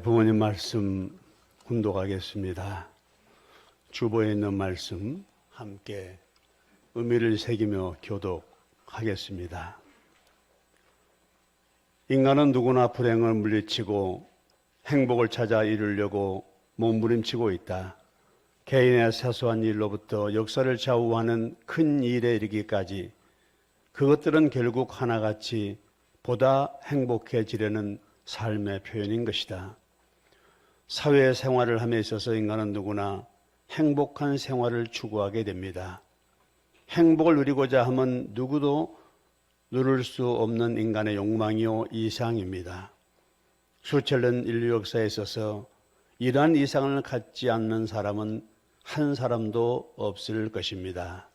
부모님 말씀 훈독하겠습니다. 주보에 있는 말씀 함께 의미를 새기며 교독하겠습니다. 인간은 누구나 불행을 물리치고 행복을 찾아 이루려고 몸부림치고 있다. 개인의 사소한 일로부터 역사를 좌우하는 큰 일에 이르기까지 그것들은 결국 하나같이 보다 행복해지려는 삶의 표현인 것이다. 사회생활을 함에 있어서 인간은 누구나 행복한 생활을 추구하게 됩니다. 행복을 누리고자 하면 누구도 누릴 수 없는 인간의 욕망이요 이상입니다. 수천년 인류 역사에 있어서 이러한 이상을 갖지 않는 사람은 한 사람도 없을 것입니다.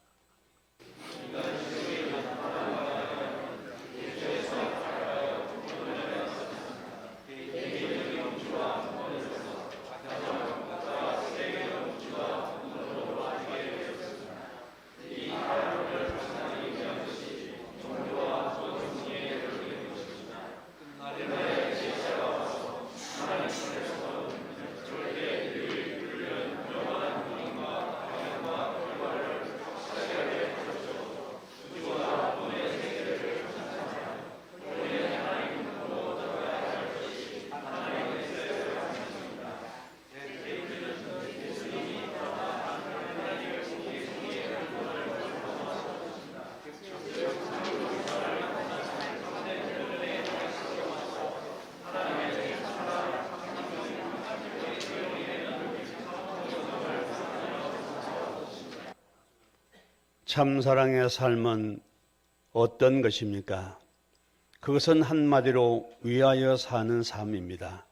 참사랑의 삶은 어떤 것입니까? 그것은 한마디로 위하여 사는 삶입니다.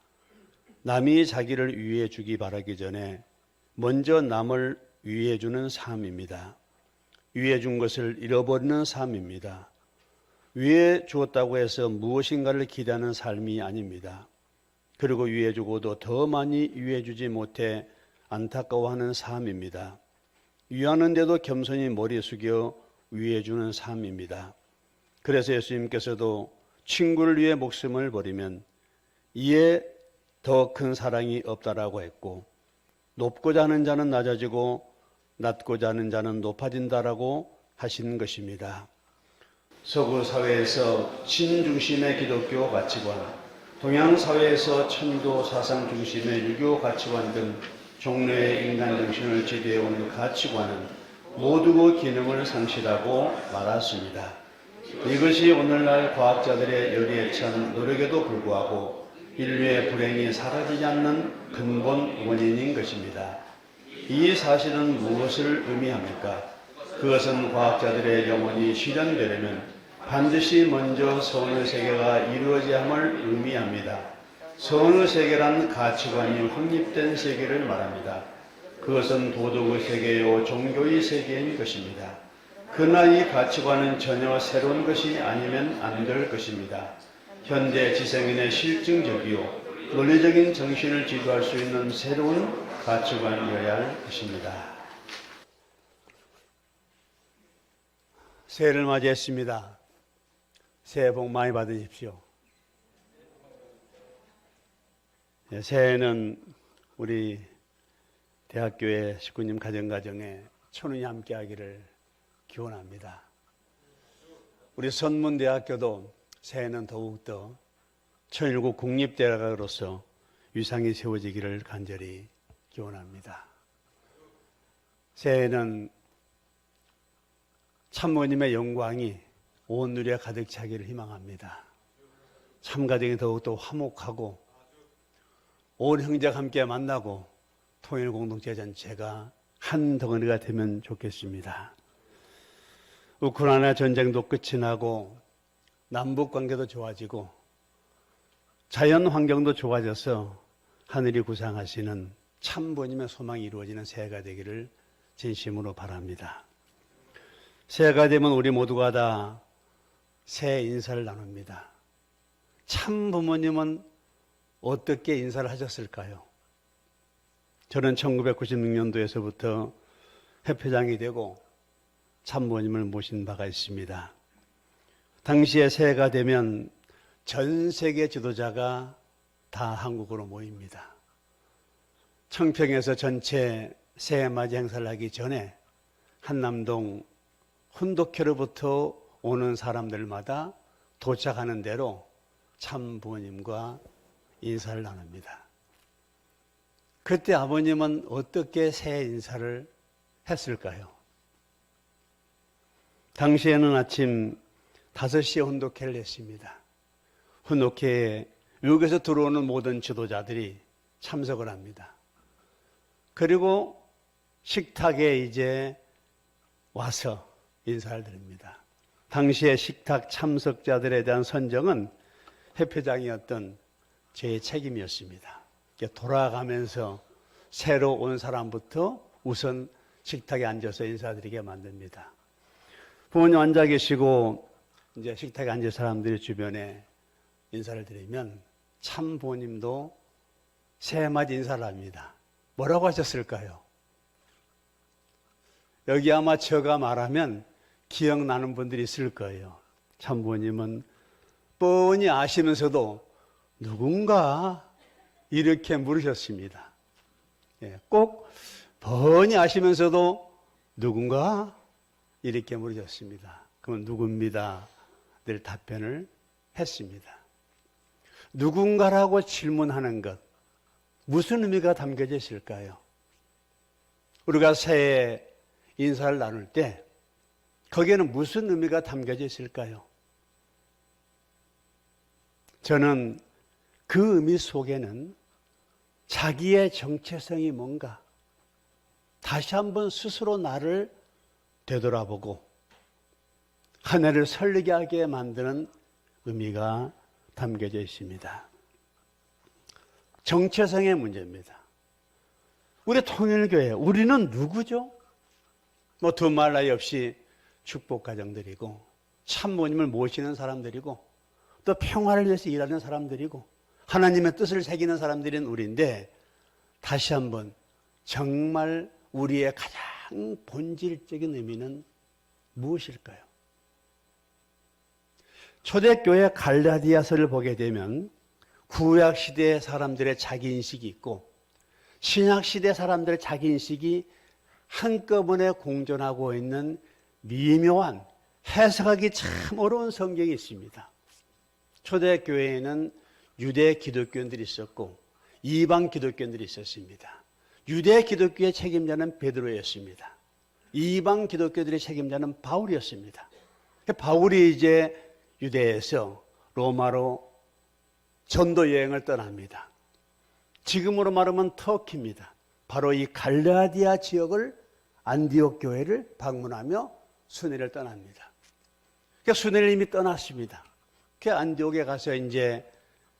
남이 자기를 위해 주기 바라기 전에 먼저 남을 위해 주는 삶입니다. 위해 준 것을 잃어버리는 삶입니다. 위해 주었다고 해서 무엇인가를 기대하는 삶이 아닙니다. 그리고 위해 주고도 더 많이 위해 주지 못해 안타까워하는 삶입니다. 위하는데도 겸손히 머리 숙여 위해주는 삶입니다. 그래서 예수님께서도 친구를 위해 목숨을 버리면 이에 더 큰 사랑이 없다라고 했고, 높고자 하는 자는 낮아지고 낮고자 하는 자는 높아진다라고 하신 것입니다. 서구 사회에서 신중심의 기독교 가치관, 동양 사회에서 천도 사상 중심의 유교 가치관 등 종래의 인간 정신을 지배해온 가치관은 모두 그 기능을 상실하고 말았습니다. 이것이 오늘날 과학자들의 열의에 찬 노력에도 불구하고 인류의 불행이 사라지지 않는 근본 원인인 것입니다. 이 사실은 무엇을 의미합니까? 그것은 과학자들의 영혼이 실현되려면 반드시 먼저 선의 세계가 이루어져야 함을 의미합니다. 선의 세계란 가치관이 확립된 세계를 말합니다. 그것은 도덕의 세계요 종교의 세계인 것입니다. 그러나 이 가치관은 전혀 새로운 것이 아니면 안 될 것입니다. 현대 지성인의 실증적이요 논리적인 정신을 지도할 수 있는 새로운 가치관이어야 할 것입니다. 새해를 맞이했습니다. 새해 복 많이 받으십시오. 새해에는 우리 대학교의 식구님 가정가정에 천운이 함께하기를 기원합니다. 우리 선문대학교도 새해는 더욱더 천일국 국립대학으로서 위상이 세워지기를 간절히 기원합니다. 새해에는 참모님의 영광이 온 누리에 가득 차기를 희망합니다. 참가정이 더욱더 화목하고 온 형제가 함께 만나고 통일 공동체 전체가 한 덩어리가 되면 좋겠습니다. 우크라이나 전쟁도 끝이 나고 남북 관계도 좋아지고 자연 환경도 좋아져서 하늘이 구상하시는 참부님의 소망이 이루어지는 새해가 되기를 진심으로 바랍니다. 새해가 되면 우리 모두가 다 새해 인사를 나눕니다. 참 부모님은 어떻게 인사를 하셨을까요? 저는 1996년도에서부터 회표장이 되고 참모님을 모신 바가 있습니다. 당시에 새해가 되면 전 세계 지도자가 다 한국으로 모입니다. 청평에서 전체 새해맞이 행사를 하기 전에 한남동 훈독회로부터 오는 사람들마다 도착하는 대로 참부모님과 인사를 나눕니다. 그때 아버님은 어떻게 새해 인사를 했을까요? 당시에는 아침 5시에 훈독회를 했습니다. 훈독회에 외국에서 들어오는 모든 지도자들이 참석을 합니다. 그리고 식탁에 이제 와서 인사를 드립니다. 당시에 식탁 참석자들에 대한 선정은 회표장이었던 제 책임이었습니다. 돌아가면서 새로 온 사람부터 우선 식탁에 앉아서 인사드리게 만듭니다. 부모님 앉아 계시고 이제 식탁에 앉은 사람들이 주변에 인사를 드리면 참 부모님도 새해맞이 인사를 합니다. 뭐라고 하셨을까요? 여기 아마 제가 말하면 기억나는 분들이 있을 거예요. 참 부모님은 뻔히 아시면서도 누군가 이렇게 물으셨습니다. 꼭 뻔히 아시면서도 누군가 이렇게 물으셨습니다. 그러면 누굽니다? 늘 답변을 했습니다. 누군가라고 질문하는 것, 무슨 의미가 담겨져 있을까요? 우리가 새해 인사를 나눌 때 거기에는 무슨 의미가 담겨져 있을까요? 저는 그 의미 속에는 자기의 정체성이 뭔가 다시 한번 스스로 나를 되돌아보고 한 해를 설레게 하게 만드는 의미가 담겨져 있습니다. 정체성의 문제입니다. 우리 통일교회, 우리는 누구죠? 두말 나위 없이 축복가정들이고 참모님을 모시는 사람들이고 또 평화를 위해서 일하는 사람들이고 하나님의 뜻을 새기는 사람들인 우리인데 다시 한번 정말 우리의 가장 본질적인 의미는 무엇일까요? 초대교회 갈라디아서를 보게 되면 구약시대 사람들의 자기인식이 있고 신약시대 사람들의 자기인식이 한꺼번에 공존하고 있는 미묘한 해석하기 참 어려운 성경이 있습니다. 초대교회에는 유대 기독교인들이 있었고 이방 기독교인들이 있었습니다. 유대 기독교의 책임자는 베드로였습니다. 이방 기독교들의 책임자는 바울이었습니다. 바울이 이제 유대에서 로마로 전도 여행을 떠납니다. 지금으로 말하면 터키입니다. 바로 이 갈라디아 지역을 안디옥 교회를 방문하며 순회를 떠납니다. 순회를 이미 떠났습니다. 안디옥에 가서 이제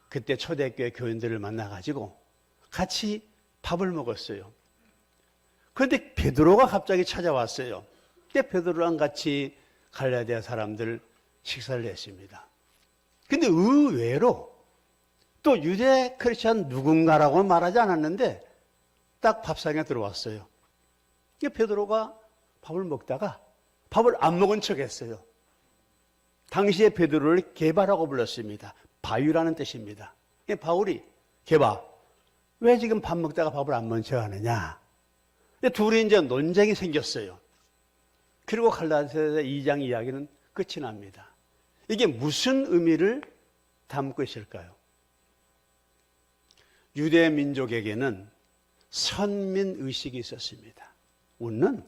그때 초대교회 교인들을 만나가지고 같이 밥을 먹었어요. 그런데 베드로가 갑자기 찾아왔어요. 베드로랑 같이 갈라디아 사람들 식사를 했습니다. 근데 의외로 또 유대 크리스찬 누군가라고는 말하지 않았는데 딱 밥상에 들어왔어요. 베드로가 밥을 먹다가 밥을 안 먹은 척 했어요. 당시에 베드로를 게바라고 불렀습니다. 바위라는 뜻입니다. 바울이 게바, 왜 지금 밥 먹다가 밥을 안 먹은 척 하느냐? 둘이 이제 논쟁이 생겼어요. 그리고 갈라디아서 2장 이야기는 끝이 납니다. 이게 무슨 의미를 담고 있을까요? 유대 민족에게는 선민의식이 있었습니다. 우리는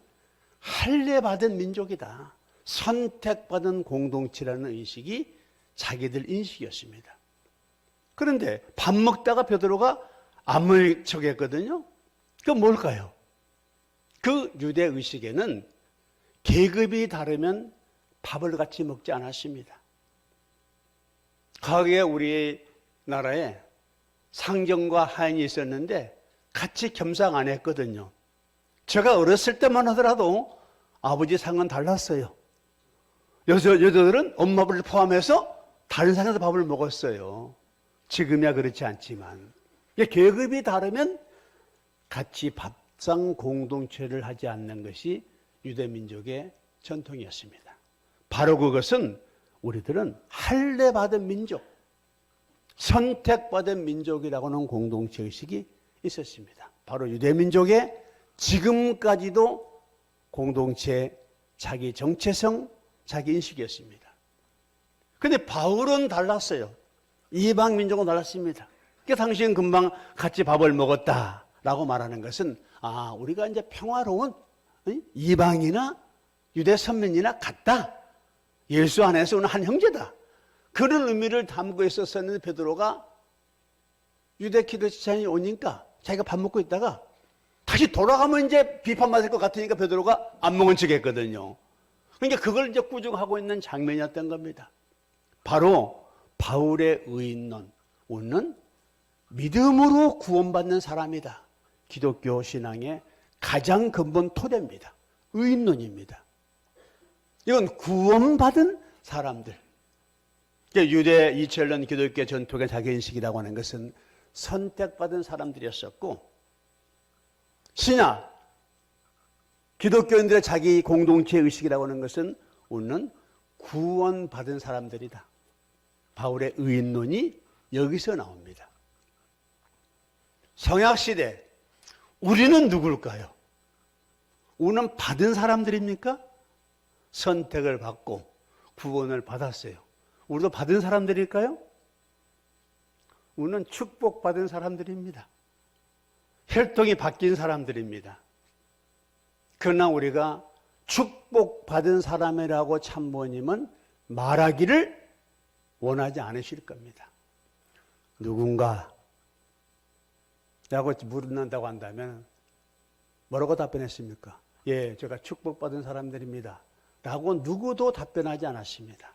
할례받은 민족이다. 선택받은 공동체라는 의식이 자기들 인식이었습니다. 그런데 밥 먹다가 베드로가 안 먹은 척 했거든요. 그건 뭘까요? 그 유대 의식에는 계급이 다르면 밥을 같이 먹지 않았습니다. 과거에 우리나라에 상정과 하인이 있었는데 같이 겸상 안 했거든요. 제가 어렸을 때만 하더라도 아버지 상은 달랐어요. 여자들은 엄마를 포함해서 다른 상에서 밥을 먹었어요. 지금이야 그렇지 않지만. 계급이 다르면 같이 밥상 공동체를 하지 않는 것이 유대민족의 전통이었습니다. 바로 그것은 우리들은 할례받은 민족, 선택받은 민족이라고 하는 공동체 의식이 있었습니다. 바로 유대민족의 지금까지도 공동체 자기 정체성, 자기 인식이었습니다. 그런데 바울은 달랐어요. 이방 민족은 달랐습니다. 그러니까 당신 금방 같이 밥을 먹었다라고 말하는 것은 우리가 이제 평화로운 이방이나 유대 선민이나 같다. 예수 안에서 오늘 한 형제다. 그런 의미를 담고 있었었는데 베드로가 유대 크리스찬이 오니까 자기가 밥 먹고 있다가 다시 돌아가면 이제 비판받을 것 같으니까 베드로가 안 먹은 척 했거든요. 그러니까 그걸 이제 꾸중하고 있는 장면이었던 겁니다. 바로 바울의 의인론, 우리는 믿음으로 구원받는 사람이다. 기독교 신앙의 가장 근본 토대입니다. 의인론입니다. 이건 구원받은 사람들. 유대 이철론 기독교 전통의 자기인식이라고 하는 것은 선택받은 사람들이었었고, 신약 기독교인들의 자기 공동체 의식이라고 하는 것은 우리는 구원받은 사람들이다. 바울의 의인론이 여기서 나옵니다. 성약시대 우리는 누굴까요? 우리는 받은 사람들입니까? 선택을 받고 구원을 받았어요. 우리도 받은 사람들일까요? 우리는 축복받은 사람들입니다. 혈통이 바뀐 사람들입니다. 그러나 우리가 축복받은 사람이라고 참모님은 말하기를 원하지 않으실 겁니다. 누군가 라고 물는다고 한다면 뭐라고 답변했습니까? 예, 제가 축복받은 사람들입니다. 라고 누구도 답변하지 않았습니다.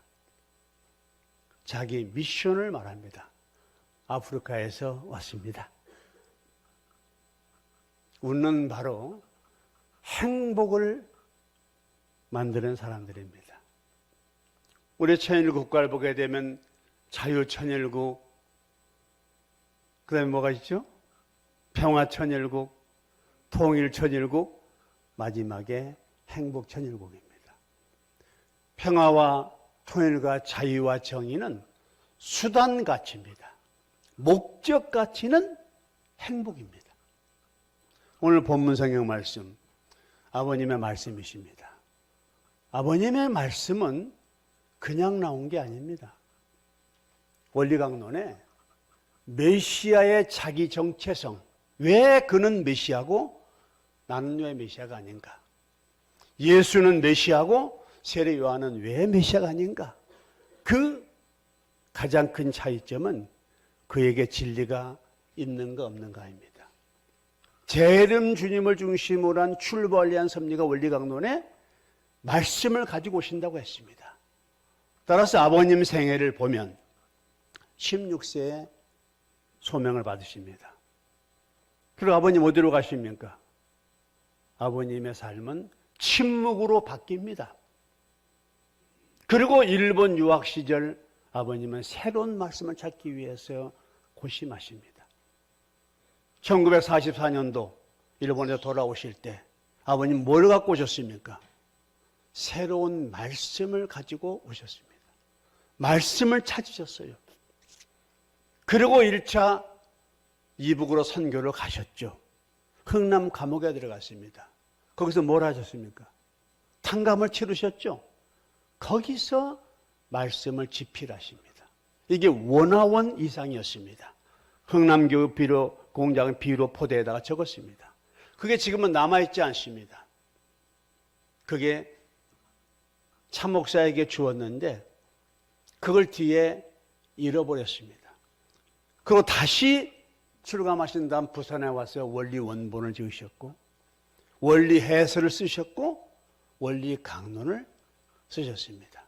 자기 미션을 말합니다. 아프리카에서 왔습니다. 우리는 바로 행복을 만드는 사람들입니다. 우리 천일국가를 보게 되면 자유천일국, 그 다음에 뭐가 있죠? 평화천일국, 통일천일국, 마지막에 행복천일국입니다. 평화와 통일과 자유와 정의는 수단 가치입니다. 목적 가치는 행복입니다. 오늘 본문 성경 말씀, 아버님의 말씀이십니다. 아버님의 말씀은 그냥 나온 게 아닙니다. 원리강론에 메시아의 자기 정체성, 왜 그는 메시아고 나는 왜 메시아가 아닌가? 예수는 메시아고 세례 요한은 왜 메시아가 아닌가? 그 가장 큰 차이점은 그에게 진리가 있는가 없는가입니다. 제 이름 주님을 중심으로 한 출발리한 섭리가 원리강론에 말씀을 가지고 오신다고 했습니다. 따라서 아버님 생애를 보면 16세에 소명을 받으십니다. 그리고 아버님 어디로 가십니까? 아버님의 삶은 침묵으로 바뀝니다. 그리고 일본 유학 시절 아버님은 새로운 말씀을 찾기 위해서 고심하십니다. 1944년도 일본에 돌아오실 때 아버님 뭘 갖고 오셨습니까? 새로운 말씀을 가지고 오셨습니다. 말씀을 찾으셨어요. 그리고 1차 이북으로 선교를 가셨죠. 흥남 감옥에 들어갔습니다. 거기서 뭘 하셨습니까? 탕감을 치르셨죠. 거기서 말씀을 집필하십니다. 이게 원화원 이상이었습니다. 흥남교육 비료 공장은 비료 포대에다가 적었습니다. 그게 지금은 남아있지 않습니다. 그게 참목사에게 주었는데 그걸 뒤에 잃어버렸습니다. 그리고 다시 출감하신 다음 부산에 와서 원리 원본을 지으셨고 원리 해설을 쓰셨고 원리 강론을 쓰셨습니다.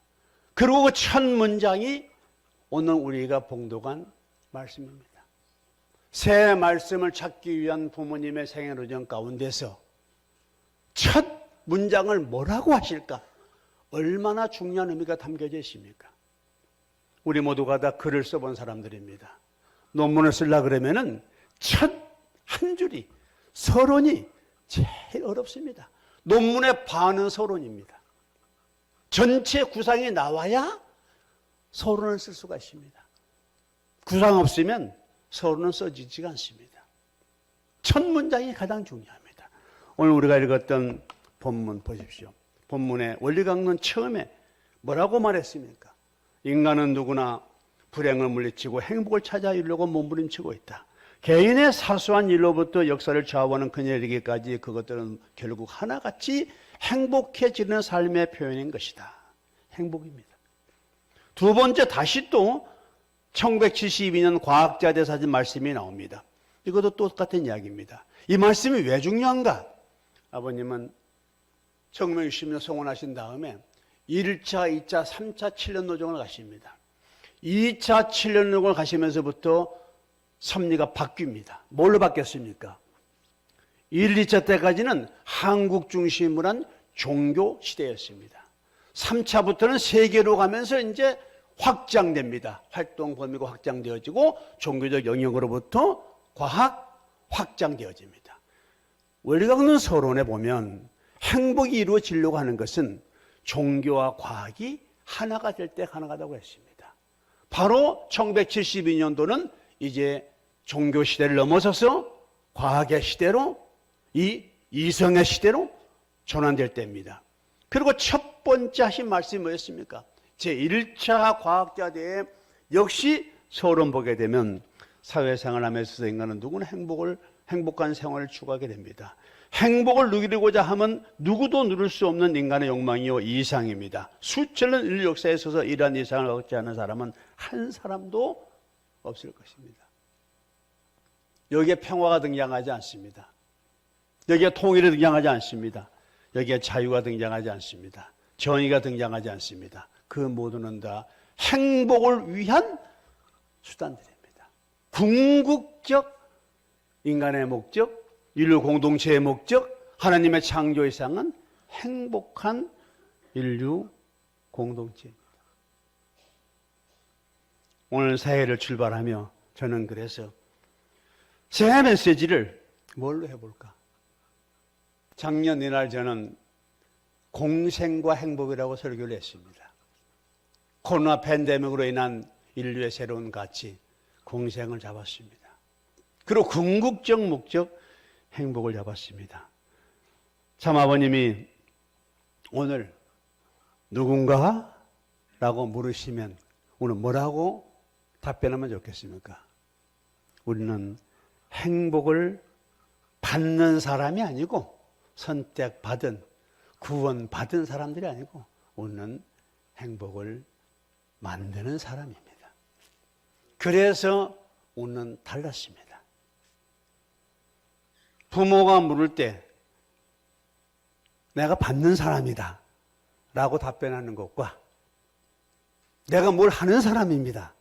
그리고 그 첫 문장이 오늘 우리가 봉독한 말씀입니다. 새 말씀을 찾기 위한 부모님의 생애로정 가운데서 첫 문장을 뭐라고 하실까? 얼마나 중요한 의미가 담겨져 있습니까? 우리 모두가 다 글을 써본 사람들입니다. 논문을 쓰려고 그러면은 첫 한 줄이 서론이 제일 어렵습니다. 논문의 반은 서론입니다. 전체 구상이 나와야 서론을 쓸 수가 있습니다. 구상 없으면 서론은 써지지가 않습니다. 첫 문장이 가장 중요합니다. 오늘 우리가 읽었던 본문 보십시오. 본문의 원리강론 처음에 뭐라고 말했습니까? 인간은 누구나 불행을 물리치고 행복을 찾아 이루려고 몸부림치고 있다. 개인의 사소한 일로부터 역사를 좌우하는 그녀에 이르기까지 그것들은 결국 하나같이 행복해지는 삶의 표현인 것이다. 행복입니다. 두 번째, 다시 또 1972년 과학자들 사진 말씀이 나옵니다. 이것도 똑같은 이야기입니다. 이 말씀이 왜 중요한가? 아버님은 1960년 성원하신 다음에 1차, 2차, 3차 7년 노정을 가십니다. 2차 7년 노정을 가시면서부터 섭리가 바뀝니다. 뭘로 바뀌었습니까? 1, 2차 때까지는 한국 중심으로 한 종교 시대였습니다. 3차부터는 세계로 가면서 이제 확장됩니다. 활동 범위가 확장되어지고 종교적 영역으로부터 과학 확장되어집니다. 원리강론 서론에 보면 행복이 이루어지려고 하는 것은 종교와 과학이 하나가 될 때 가능하다고 했습니다. 바로 1972년도는 이제 종교 시대를 넘어서서 과학의 시대로, 이 이성의 시대로 전환될 때입니다. 그리고 첫 번째 하신 말씀이 뭐였습니까? 제1차 과학자대에 역시 서론 보게 되면 사회생활 하면서 인간은 누구나 행복한 생활을 추구하게 됩니다. 행복을 누리고자 하면 누구도 누릴 수 없는 인간의 욕망이요 이상입니다. 수천 년 인류 역사에 있어서 이러한 이상을 얻지 않은 사람은 한 사람도 없을 것입니다. 여기에 평화가 등장하지 않습니다. 여기에 통일이 등장하지 않습니다. 여기에 자유가 등장하지 않습니다. 정의가 등장하지 않습니다. 그 모두는 다 행복을 위한 수단들입니다. 궁극적 인간의 목적, 인류 공동체의 목적, 하나님의 창조 이상은 행복한 인류 공동체입니다. 오늘 새해를 출발하며 저는 그래서 새해 메시지를 뭘로 해볼까? 작년 이날 저는 공생과 행복이라고 설교를 했습니다. 코로나 팬데믹으로 인한 인류의 새로운 가치, 공생을 잡았습니다. 그리고 궁극적 목적, 행복을 잡았습니다. 참 아버님이 오늘 누군가? 라고 물으시면 오늘 뭐라고 답변하면 좋겠습니까? 우리는 행복을 받는 사람이 아니고 선택받은, 구원받은 사람들이 아니고 우리는 행복을 만드는 사람입니다. 그래서 우리는 달랐습니다. 부모가 물을 때 내가 받는 사람이다 라고 답변하는 것과 내가 뭘 하는 사람입니다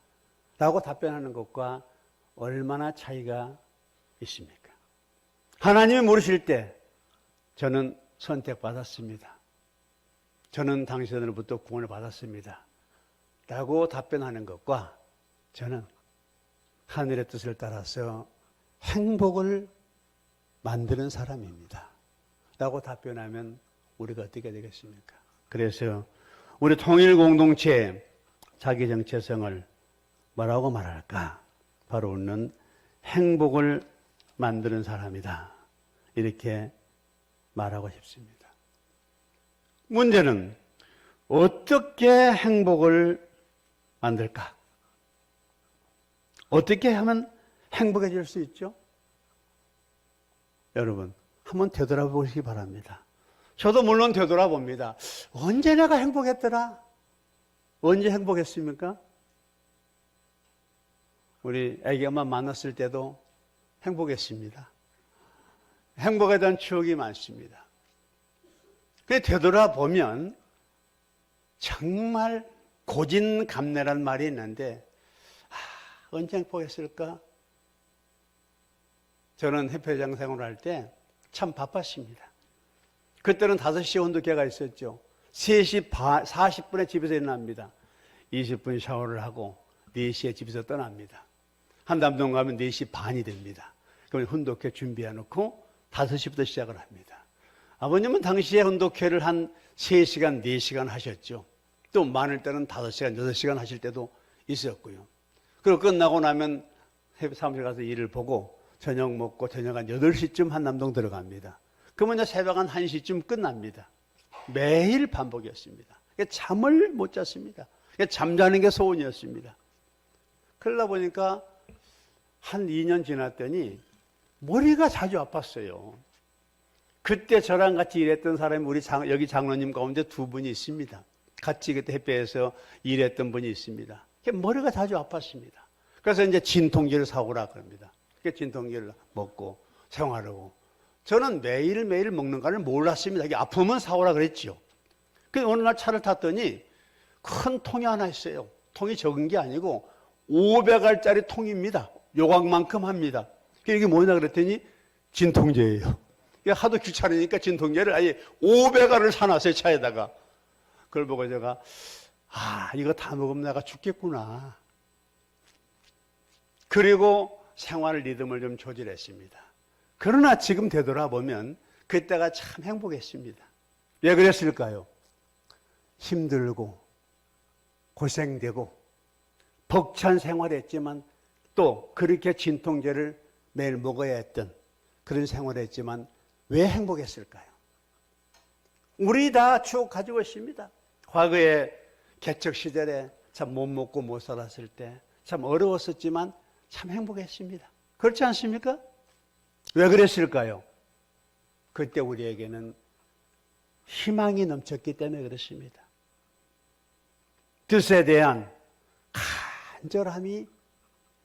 라고 답변하는 것과 얼마나 차이가 있습니까? 하나님이 물으실 때 저는 선택받았습니다. 저는 당신으로부터 구원을 받았습니다 라고 답변하는 것과 저는 하늘의 뜻을 따라서 행복을 만드는 사람입니다 라고 답변하면 우리가 어떻게 되겠습니까? 그래서 우리 통일공동체의 자기 정체성을 뭐라고 말할까? 바로 우리는 행복을 만드는 사람이다 이렇게 말하고 싶습니다. 문제는 어떻게 행복을 만들까? 어떻게 하면 행복해질 수 있죠? 여러분 한번 되돌아보시기 바랍니다. 저도 물론 되돌아봅니다. 언제 내가 행복했더라? 언제 행복했습니까? 우리 애기 엄마 만났을 때도 행복했습니다. 행복에 대한 추억이 많습니다. 그래 되돌아보면 정말 고진감래란 말이 있는데 언제 행복했을까? 저는 협회장 생활할 때 참 바빴습니다. 그때는 5시에 온도계가 있었죠. 3시 40분에 집에서 일어납니다. 20분 샤워를 하고 4시에 집에서 떠납니다. 한담동 가면 4시 반이 됩니다. 그러면 혼독회 준비해 놓고 5시부터 시작을 합니다. 아버님은 당시에 혼독회를 한 3시간, 4시간 하셨죠. 또 많을 때는 5시간, 6시간 하실 때도 있었고요. 그리고 끝나고 나면 사무실 가서 일을 보고 저녁 먹고 저녁 한 8시쯤 한남동 들어갑니다. 그러면 이제 새벽 한 1시쯤 끝납니다. 매일 반복이었습니다. 잠을 못 잤습니다. 잠자는 게 소원이었습니다. 그러다 보니까 한 2년 지났더니 머리가 자주 아팠어요. 그때 저랑 같이 일했던 사람이 여기 장로님 가운데 2분이 있습니다. 같이 그때 햇볕에서 일했던 분이 있습니다. 머리가 자주 아팠습니다. 그래서 이제 진통제를 사오라 그럽니다. 진통제를 먹고 생활하고. 저는 매일매일 먹는 거를 몰랐습니다. 이게 아프면 사오라 그랬죠. 그래서 어느 날 차를 탔더니 큰 통이 하나 있어요. 통이 적은 게 아니고 500알짜리 통입니다. 요각만큼 합니다. 이게 뭐냐 그랬더니 진통제예요. 하도 귀찮으니까 진통제를 아예 500알을 사놨어요, 차에다가. 그걸 보고 제가, 이거 다 먹으면 내가 죽겠구나. 그리고 생활 리듬을 좀 조절했습니다. 그러나 지금 되돌아보면 그때가 참 행복했습니다. 왜 그랬을까요? 힘들고 고생되고 벅찬 생활했지만 또 그렇게 진통제를 매일 먹어야 했던 그런 생활했지만 왜 행복했을까요? 우리 다 추억 가지고 있습니다. 과거에 개척 시절에 참 못 먹고 못 살았을 때 참 어려웠었지만 참 행복했습니다. 그렇지 않습니까? 왜 그랬을까요? 그때 우리에게는 희망이 넘쳤기 때문에 그렇습니다. 뜻에 대한 간절함이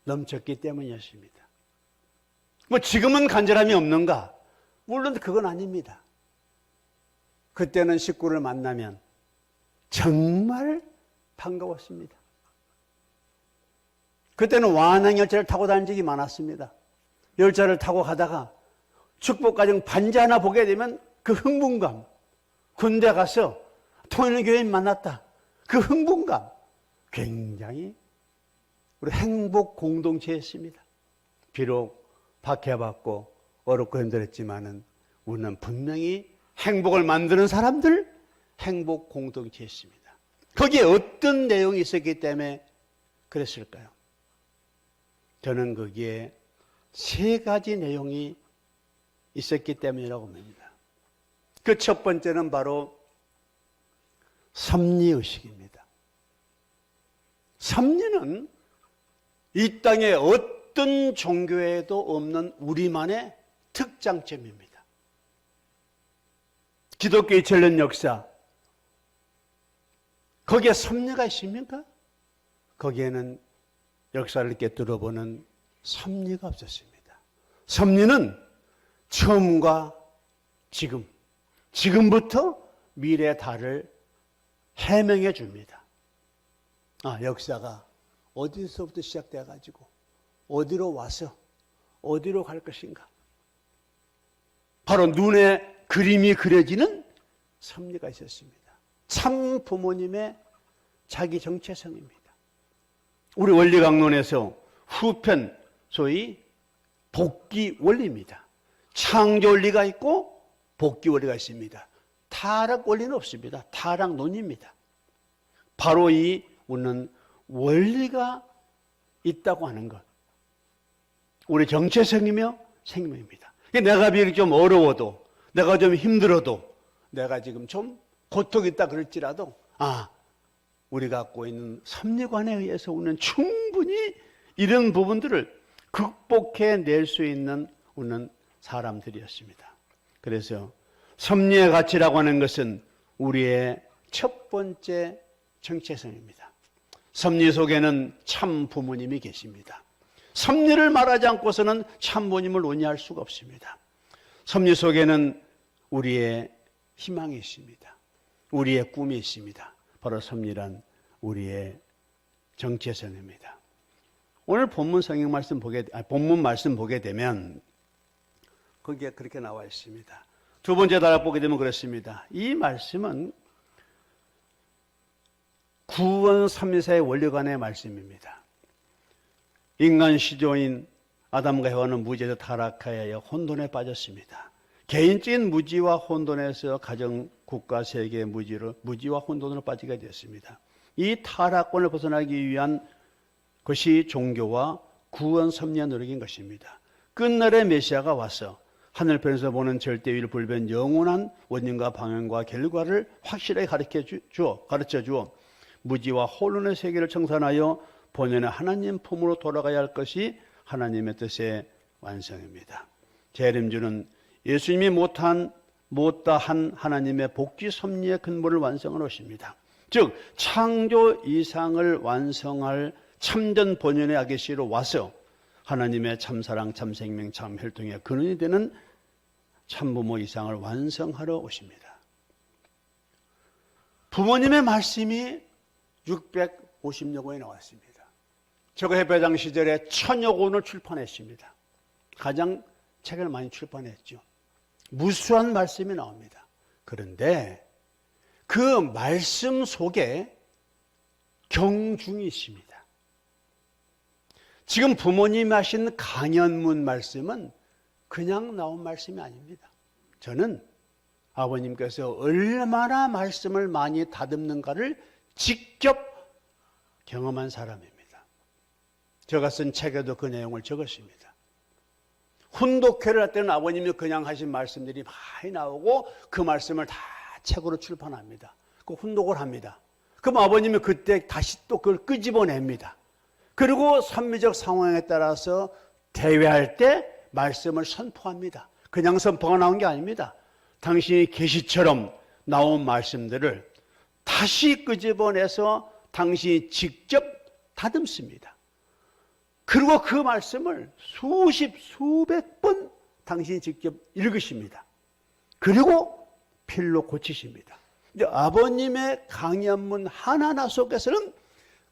넘쳤기 때문이었습니다. 지금은 간절함이 없는가? 물론 그건 아닙니다. 그때는 식구를 만나면 정말 반가웠습니다. 그때는 완항열차를 타고 다닌 적이 많았습니다. 열차를 타고 가다가 축복가정 반지 하나 보게 되면 그 흥분감, 군대 가서 통일교 교회인 만났다. 그 흥분감, 굉장히 우리 행복 공동체였습니다. 비록 박해받고 어렵고 힘들었지만은 우리는 분명히 행복을 만드는 사람들, 행복 공동체였습니다. 거기에 어떤 내용이 있었기 때문에 그랬을까요? 저는 거기에 3가지 내용이 있었기 때문이라고 봅니다. 그 첫 번째는 바로 섭리의식입니다. 섭리는 이 땅에 어떤 종교에도 없는 우리만의 특장점입니다. 기독교의 전론 역사, 거기에 섭리가 있습니까? 거기에는 역사를 꿰뚫어보는 섭리가 없었습니다. 섭리는 처음과 지금, 지금부터 미래의 달을 해명해 줍니다. 역사가 어디서부터 시작돼 가지고 어디로 와서 어디로 갈 것인가. 바로 눈에 그림이 그려지는 섭리가 있었습니다. 참 부모님의 자기 정체성입니다. 우리 원리강론에서 후편, 소위 복귀 원리입니다. 창조 원리가 있고 복귀 원리가 있습니다. 타락 원리는 없습니다. 타락론입니다. 바로 이 우리는 원리가 있다고 하는 것, 우리 정체성이며 생명입니다. 내가 비록 좀 어려워도, 내가 좀 힘들어도, 내가 지금 좀 고통이 있다 그럴지라도 우리가 갖고 있는 섭리관에 의해서 우리는 충분히 이런 부분들을 극복해낼 수 있는 우리는 사람들이었습니다. 그래서 섭리의 가치라고 하는 것은 우리의 첫 번째 정체성입니다. 섭리 속에는 참 부모님이 계십니다. 섭리를 말하지 않고서는 참 부모님을 논의할 수가 없습니다. 섭리 속에는 우리의 희망이 있습니다. 우리의 꿈이 있습니다. 바로 섭리란 우리의 정체성입니다. 오늘 본문 본문 말씀 보게 되면 거기에 그렇게 나와 있습니다. 두 번째 단락 보게 되면 그렇습니다. 이 말씀은 구원 3위사의 원리관의 말씀입니다. 인간 시조인 아담과 해와는 무지에서 타락하여 혼돈에 빠졌습니다. 개인적인 무지와 혼돈에서 가정, 국가, 세계의 무지와 혼돈으로 빠지게 되었습니다. 이 타락권을 벗어나기 위한 그것이 종교와 구원 섭리의 노력인 것입니다. 끝날에 메시아가 와서 하늘편에서 보는 절대일 불변 영원한 원인과 방향과 결과를 확실하게 가르쳐 주어 무지와 혼론의 세계를 청산하여 본연의 하나님 품으로 돌아가야 할 것이 하나님의 뜻의 완성입니다. 재림주는 예수님이 못다한 하나님의 복지 섭리의 근본을 완성하는 것입니다. 즉 창조 이상을 완성할 참전 본연의 아기씨로 와서 하나님의 참사랑, 참생명, 참혈통의 근원이 되는 참부모 이상을 완성하러 오십니다. 부모님의 말씀이 650여 권이 나왔습니다. 저거 해배당 시절에 1000여 권을 출판했습니다. 가장 책을 많이 출판했죠. 무수한 말씀이 나옵니다. 그런데 그 말씀 속에 경중이 있습니다. 지금 부모님이 하신 강연문 말씀은 그냥 나온 말씀이 아닙니다. 저는 아버님께서 얼마나 말씀을 많이 다듬는가를 직접 경험한 사람입니다. 제가 쓴 책에도 그 내용을 적었습니다. 훈독회를 할 때는 아버님이 그냥 하신 말씀들이 많이 나오고 그 말씀을 다 책으로 출판합니다. 그 훈독을 합니다. 그럼 아버님이 그때 다시 또 그걸 끄집어냅니다. 그리고 선미적 상황에 따라서 대회할 때 말씀을 선포합니다. 그냥 선포가 나온 게 아닙니다. 당신이 계시처럼 나온 말씀들을 다시 끄집어내서 당신이 직접 다듬습니다. 그리고 그 말씀을 수백 번 당신이 직접 읽으십니다. 그리고 필로 고치십니다. 근데 아버님의 강연문 하나하나 속에서는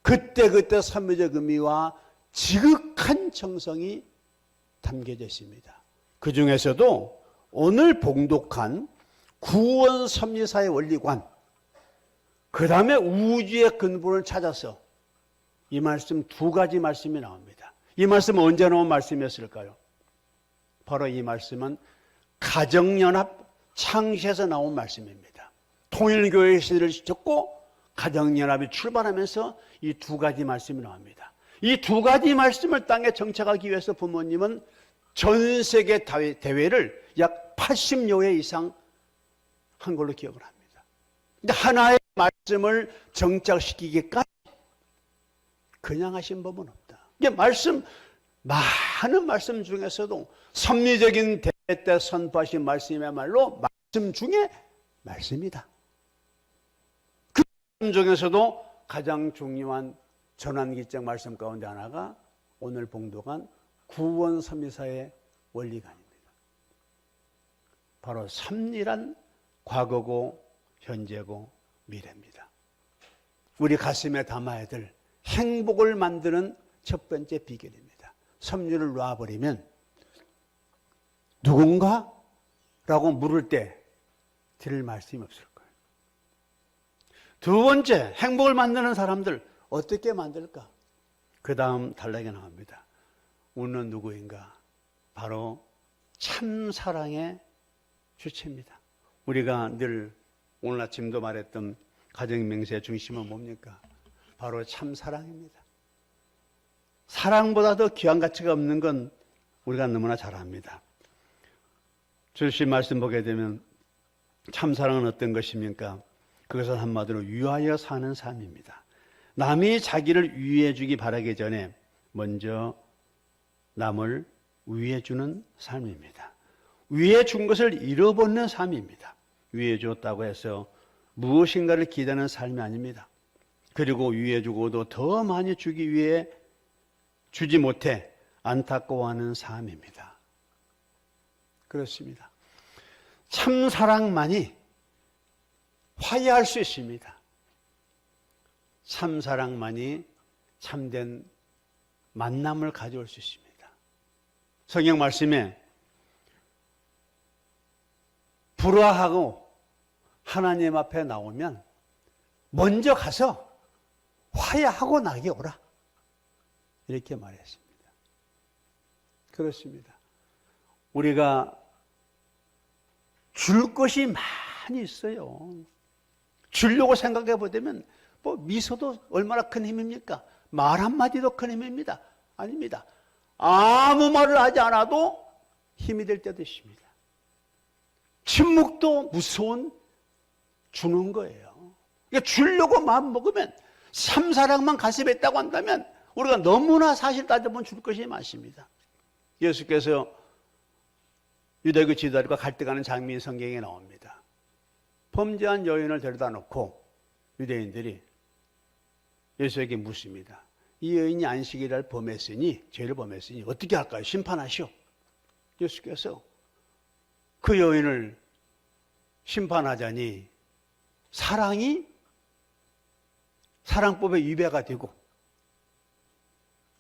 그때 선미적 의미와 지극한 정성이 담겨져 있습니다. 그 중에서도 오늘 봉독한 구원 섭리사의 원리관, 그 다음에 우주의 근본을 찾아서 이 말씀 두 가지 말씀이 나옵니다. 이 말씀은 언제 나온 말씀이었을까요? 바로 이 말씀은 가정연합 창시에서 나온 말씀입니다. 통일교회 시대를 적고 가정연합이 출발하면서 이 두 가지 말씀이 나옵니다. 이 두 가지 말씀을 땅에 정착하기 위해서 부모님은 전 세계 대회를 약 80여 회 이상 한 걸로 기억을 합니다. 근데 하나의 말씀을 정착시키기까지 그냥 하신 법은 없다. 이게 많은 말씀 중에서도 섭리적인 대회 때 선포하신 말씀이야말로 말씀 중에 말씀이다. 그 말씀 중에서도 가장 중요한 전환기적 말씀 가운데 하나가 오늘 봉독한 구원 섭리사의 원리관입니다. 바로 섭리란 과거고 현재고 미래입니다. 우리 가슴에 담아야 될 행복을 만드는 첫 번째 비결입니다. 섭리를 놔버리면 누군가? 라고 물을 때 드릴 말씀이 없을 거예요. 두 번째, 행복을 만드는 사람들 어떻게 만들까? 그 다음 단락에 나옵니다. 우리는 누구인가? 바로 참사랑의 주체입니다. 우리가 늘 오늘 아침도 말했던 가정명세의 중심은 뭡니까? 바로 참사랑입니다. 사랑보다 더 귀한 가치가 없는 건 우리가 너무나 잘 압니다. 주신 말씀 보게 되면 참사랑은 어떤 것입니까? 그것은 한마디로 위하여 사는 삶입니다. 남이 자기를 위해 주기 바라기 전에 먼저 남을 위해 주는 삶입니다. 위해 준 것을 잃어버리는 삶입니다. 위해 줬다고 해서 무엇인가를 기대하는 삶이 아닙니다. 그리고 위해 주고도 더 많이 주기 위해 주지 못해 안타까워하는 삶입니다. 그렇습니다. 참 사랑만이 화해할 수 있습니다. 참 사랑만이 참된 만남을 가져올 수 있습니다. 성경 말씀에 불화하고 하나님 앞에 나오면 먼저 가서 화해하고 나게 오라. 이렇게 말했습니다. 그렇습니다. 우리가 줄 것이 많이 있어요. 주려고 생각해 보면 뭐 미소도 얼마나 큰 힘입니까? 말 한마디도 큰 힘입니다. 아닙니다. 아무 말을 하지 않아도 힘이 될 때도 있습니다. 침묵도 무서운 주는 거예요. 그러니까 주려고 마음 먹으면 3사랑만 가슴에 있다고 한다면 우리가 너무나 사실 따져보면 줄 것이 많습니다. 예수께서 유대교 지도자들과 갈등하는 장면이 성경에 나옵니다. 범죄한 여인을 데려다 놓고 유대인들이 예수에게 묻습니다. 이 여인이 안식일을 범했으니, 죄를 범했으니 어떻게 할까요? 심판하시오. 예수께서 그 여인을 심판하자니 사랑이 사랑법의 위배가 되고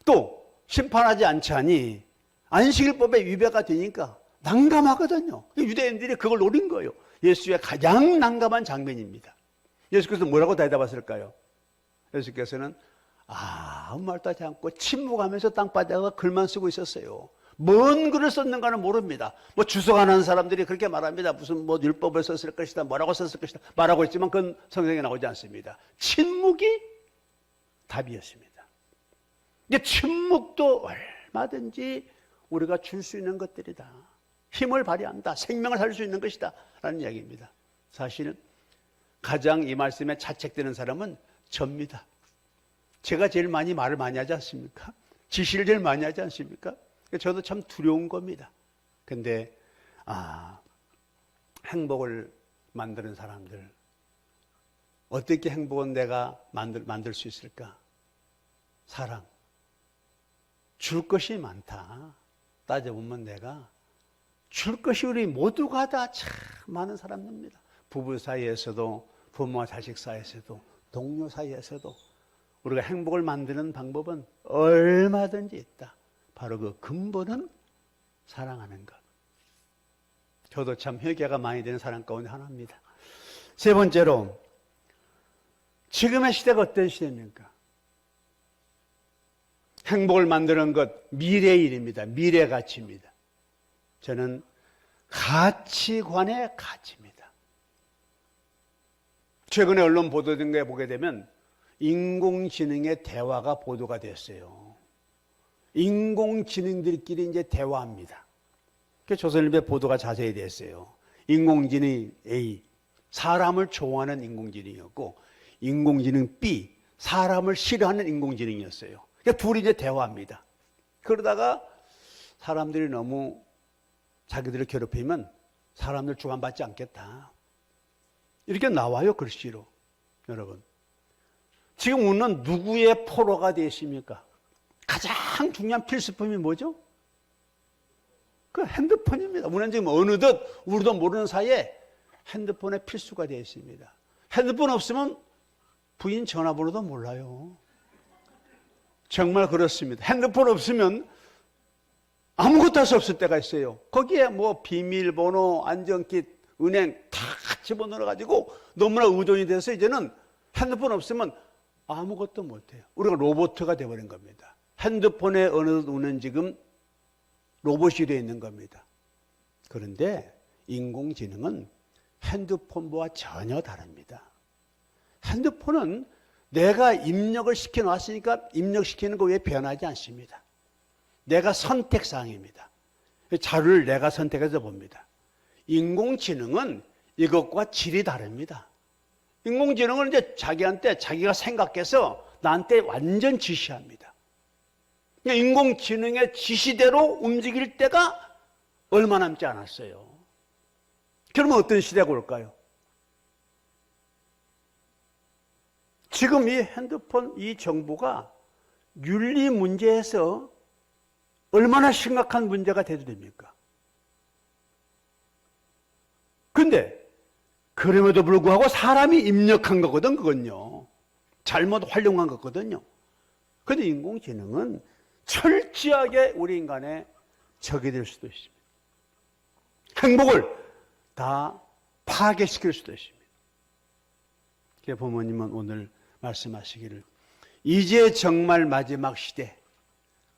또 심판하지 않자니 안식일법의 위배가 되니까 난감하거든요. 유대인들이 그걸 노린 거예요. 예수의 가장 난감한 장면입니다. 예수께서 뭐라고 대답하실까요? 예수께서는 아무 말도 하지 않고 침묵하면서 땅바닥에 글만 쓰고 있었어요. 뭔 글을 썼는가는 모릅니다. 뭐 주석하는 사람들이 그렇게 말합니다. 무슨 뭐 율법을 썼을 것이다, 뭐라고 썼을 것이다 말하고 있지만 그건 성경에 나오지 않습니다. 침묵이 답이었습니다. 이게 침묵도 얼마든지 우리가 줄 수 있는 것들이다. 힘을 발휘한다. 생명을 살릴 수 있는 것이다. 라는 이야기입니다. 사실은 가장 이 말씀에 자책되는 사람은 접니다. 제가 제일 말을 많이 하지 않습니까? 지시를 제일 많이 하지 않습니까? 저도 참 두려운 겁니다. 근데 행복을 만드는 사람들, 어떻게 행복은 내가 만들 수 있을까? 사랑. 줄 것이 많다. 따져보면 내가 줄 것이 우리 모두가 다 참 많은 사람입니다. 부부 사이에서도, 부모와 자식 사이에서도, 동료 사이에서도 우리가 행복을 만드는 방법은 얼마든지 있다. 바로 그 근본은 사랑하는 것. 저도 참 회개가 많이 되는 사람 가운데 하나입니다. 세 번째로, 지금의 시대가 어떤 시대입니까? 행복을 만드는 것, 미래의 일입니다. 미래 가치입니다. 저는 가치관의 가치입니다. 최근에 언론 보도 등 거 보게 되면 인공지능의 대화가 보도가 됐어요. 인공지능들끼리 이제 대화합니다. 조선일보에 보도가 자세히 됐어요. 인공지능 A, 사람을 좋아하는 인공지능이었고, 인공지능 B, 사람을 싫어하는 인공지능이었어요. 그러니까 둘이 이제 대화합니다. 그러다가 사람들이 너무 자기들을 괴롭히면 사람들 주관받지 않겠다. 이렇게 나와요, 글씨로. 여러분. 지금 우리는 누구의 포로가 되십니까? 가장 중요한 필수품이 뭐죠? 그 핸드폰입니다. 우리는 지금 어느덧 우리도 모르는 사이에 핸드폰의 필수가 되어 있습니다. 핸드폰 없으면 부인 전화번호도 몰라요. 정말 그렇습니다. 핸드폰 없으면 아무것도 할 수 없을 때가 있어요. 거기에 뭐 비밀번호, 안전킷, 은행 다 집어넣어가지고 너무나 의존이 돼서 이제는 핸드폰 없으면 아무것도 못해요. 우리가 로봇가 되어버린 겁니다. 핸드폰에 어느덧 우는 지금 로봇이 되어 있는 겁니다. 그런데 인공지능은 핸드폰과 전혀 다릅니다. 핸드폰은 내가 입력을 시켜놨으니까 입력시키는 거 외에 변하지 않습니다. 내가 선택사항입니다. 자료를 내가 선택해서 봅니다. 인공지능은 이것과 질이 다릅니다. 인공지능은 이제 자기한테 자기가 생각해서 나한테 완전 지시합니다. 인공지능의 지시대로 움직일 때가 얼마 남지 않았어요. 그러면 어떤 시대가 올까요? 지금 이 핸드폰, 이 정보가 윤리 문제에서 얼마나 심각한 문제가 돼도 됩니까? 근데 그럼에도 불구하고 사람이 입력한 거거든, 그건요. 잘못 활용한 거거든요. 근데 인공지능은 철저하게 우리 인간의 적이 될 수도 있습니다. 행복을 다 파괴시킬 수도 있습니다. 부모님은 오늘 말씀하시기를 이제 정말 마지막 시대,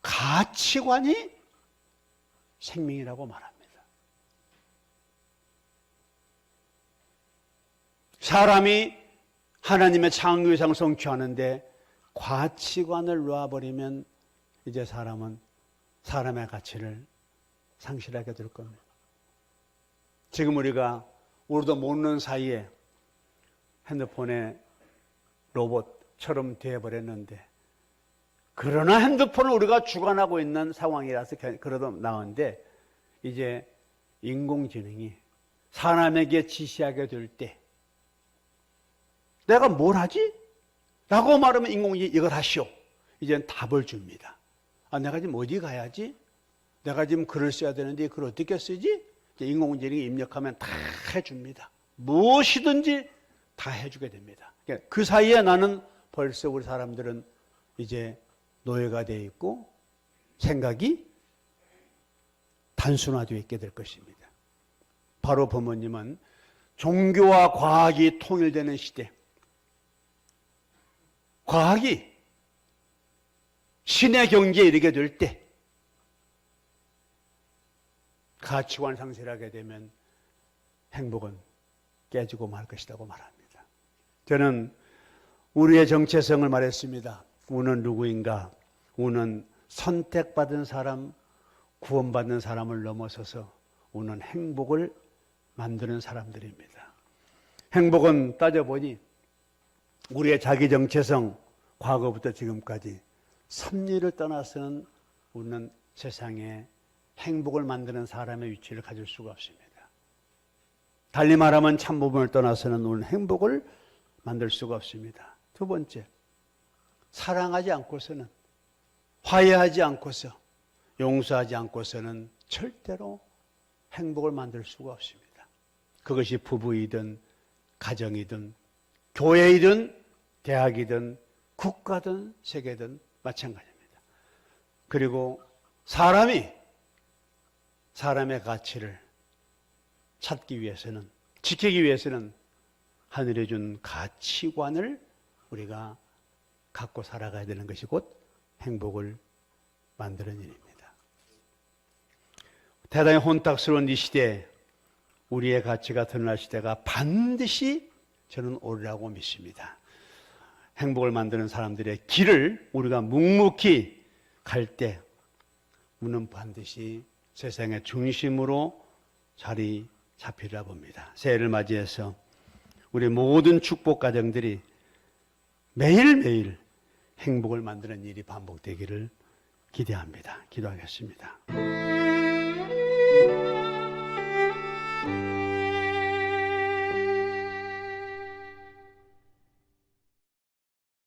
가치관이 생명이라고 말합니다. 사람이 하나님의 창조의상을 성취하는데 가치관을 놓아버리면 이제 사람은 사람의 가치를 상실하게 될 겁니다. 지금 우리도 모르는 사이에 핸드폰에 로봇처럼 되어버렸는데, 그러나 핸드폰을 우리가 주관하고 있는 상황이라서 그래도 나오는데, 이제 인공지능이 사람에게 지시하게 될 때 내가 뭘 하지? 라고 말하면 인공지능이 이걸 하시오. 이제는 답을 줍니다. 내가 지금 어디 가야지? 내가 지금 글을 써야 되는데 글을 어떻게 쓰지? 인공지능이 입력하면 다 해줍니다. 무엇이든지 다 해주게 됩니다. 그 사이에 나는 벌써 우리 사람들은 이제 노예가 되어 있고 생각이 단순화되어 있게 될 것입니다. 바로 부모님은 종교와 과학이 통일되는 시대, 과학이 신의 경지에 이르게 될 때 가치관 상실하게 되면 행복은 깨지고 말 것이라고 말합니다. 저는 우리의 정체성을 말했습니다. 우리는 누구인가? 우리는 선택받은 사람, 구원받는 사람을 넘어서서 우리는 행복을 만드는 사람들입니다. 행복은 따져보니 우리의 자기 정체성, 과거부터 지금까지 섭리를 떠나서는 우리는 세상에 행복을 만드는 사람의 위치를 가질 수가 없습니다. 달리 말하면 참부분을 떠나서는 우리는 행복을 만들 수가 없습니다. 두 번째, 사랑하지 않고서는, 화해하지 않고서, 용서하지 않고서는 절대로 행복을 만들 수가 없습니다. 그것이 부부이든 가정이든 교회이든 대학이든 국가든 세계든 마찬가지입니다. 그리고 사람의 가치를 찾기 위해서는, 지키기 위해서는 하늘에 준 가치관을 우리가 갖고 살아가야 되는 것이 곧 행복을 만드는 일입니다. 대단히 혼탁스러운 이 시대에 우리의 가치가 드러날 시대가 반드시 저는 오리라고 믿습니다. 행복을 만드는 사람들의 길을 우리가 묵묵히 갈 때 우리는 반드시 세상의 중심으로 자리 잡히리라 봅니다. 새해를 맞이해서 우리 모든 축복 가정들이 매일매일 행복을 만드는 일이 반복되기를 기대합니다. 기도하겠습니다.